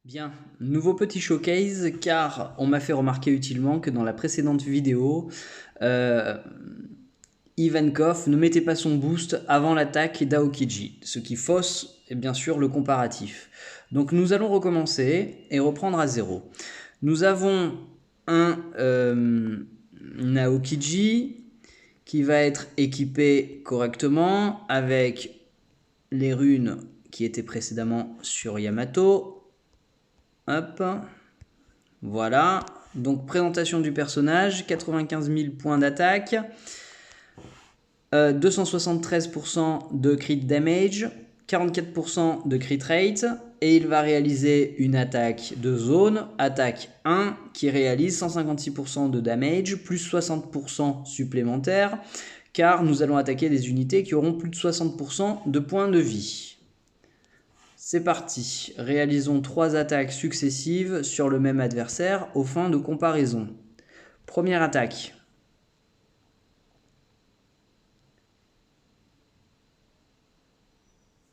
Bien, nouveau petit showcase car on m'a fait remarquer utilement que dans la précédente vidéo, euh, Ivankov ne mettait pas son boost avant l'attaque d'Aokiji, ce qui fausse bien sûr le comparatif. Donc nous allons recommencer et reprendre à zéro. Nous avons un Aokiji qui va être équipé correctement avec les runes qui étaient précédemment sur Yamato. Hop, voilà. Donc présentation du personnage, 95 000 points d'attaque, 273% de crit damage, 44% de crit rate, et il va réaliser une attaque de zone, attaque 1, qui réalise 156% de damage, plus 60% supplémentaire, car nous allons attaquer des unités qui auront plus de 60% de points de vie. C'est parti, réalisons 3 attaques successives sur le même adversaire aux fins de comparaison. Première attaque.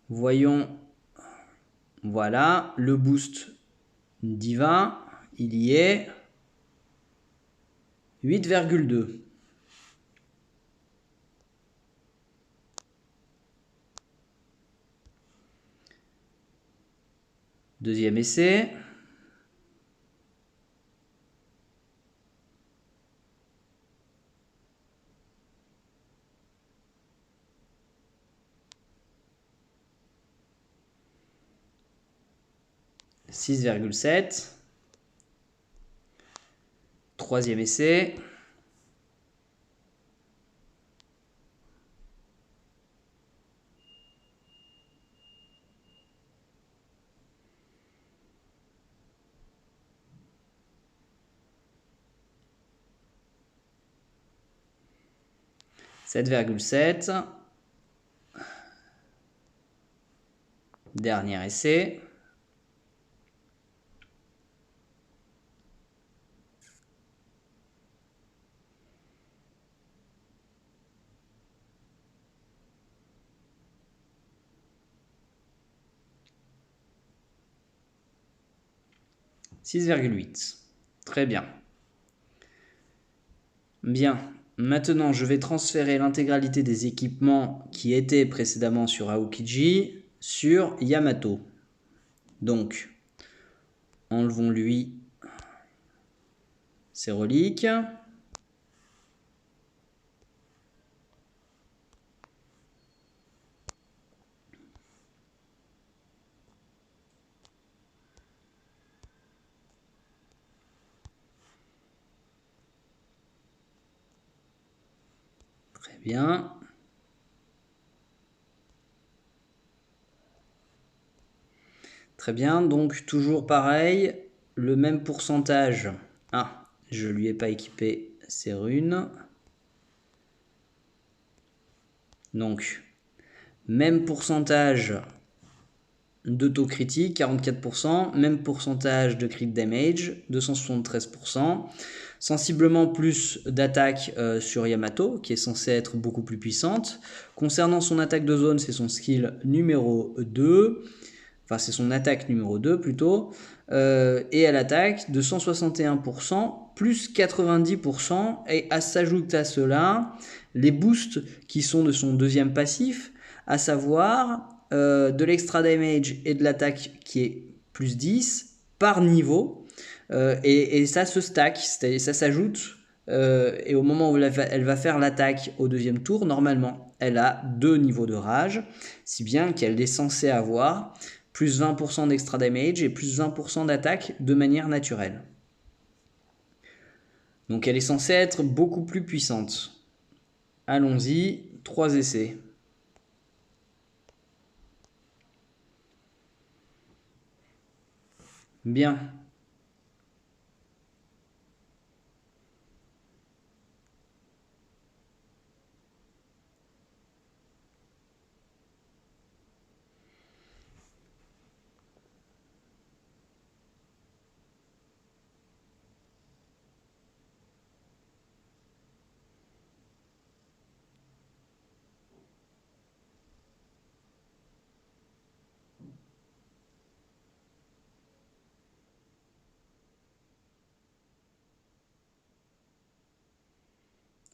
Voyons, voilà, le boost d'Iva, il y est, 8,2. Deuxième essai. « 6,7. Troisième essai. « 7,7. Dernier essai. « 6,8. Très bien. Bien. Maintenant, je vais transférer l'intégralité des équipements qui étaient précédemment sur Aokiji sur Yamato. Donc, enlevons-lui ses reliques. Très bien. Très bien, donc toujours pareil, le même pourcentage. Ah, je lui ai pas équipé ses runes. Donc, même pourcentage de taux critique, 44%, même pourcentage de crit damage, 273%, sensiblement plus d'attaque sur Yamato, qui est censée être beaucoup plus puissante. Concernant son attaque de zone, c'est son skill numéro 2, enfin c'est son attaque numéro 2 plutôt, et elle attaque de 161%, plus 90%, et s'ajoute à cela les boosts qui sont de son deuxième passif, à savoir de l'extra damage et de l'attaque qui est plus 10 par niveau, et ça se stack, ça s'ajoute, et au moment où elle va faire l'attaque au deuxième tour, normalement, elle a 2 niveaux de rage, si bien qu'elle est censée avoir plus 20% d'extra damage et plus 20% d'attaque de manière naturelle. Donc elle est censée être beaucoup plus puissante. Allons-y, 3 essais. Bien.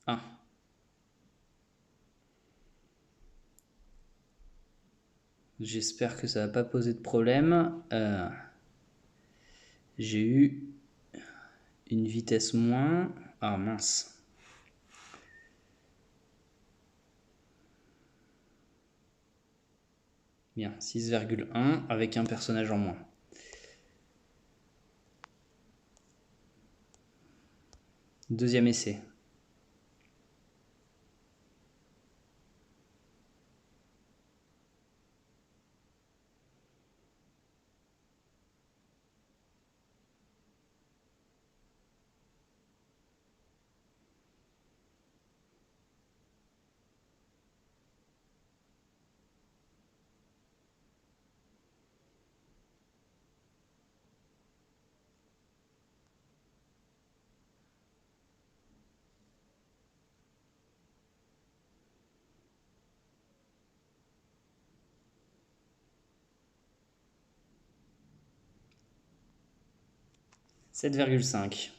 1. J'espère que ça va pas poser de problème. J'ai eu une vitesse moins. Ah mince. Bien, 6,1 avec un personnage en moins. Deuxième essai. « 7,5.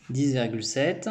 « 10,7. »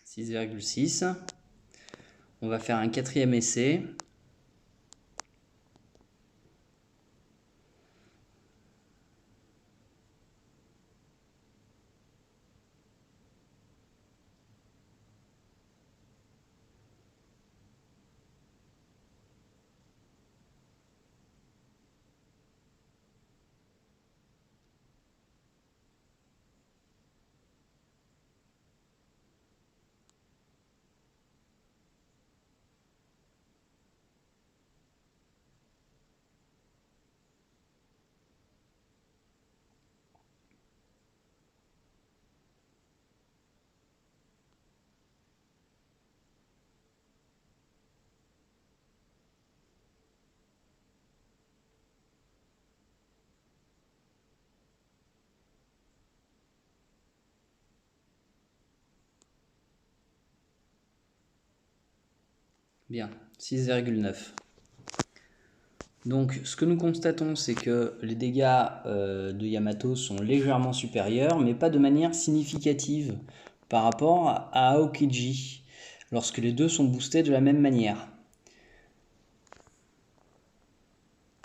« 6,6. » On va faire un quatrième essai. Bien, 6,9. Donc ce que nous constatons, c'est que les dégâts de Yamato sont légèrement supérieurs, mais pas de manière significative par rapport à Aokiji, lorsque les deux sont boostés de la même manière.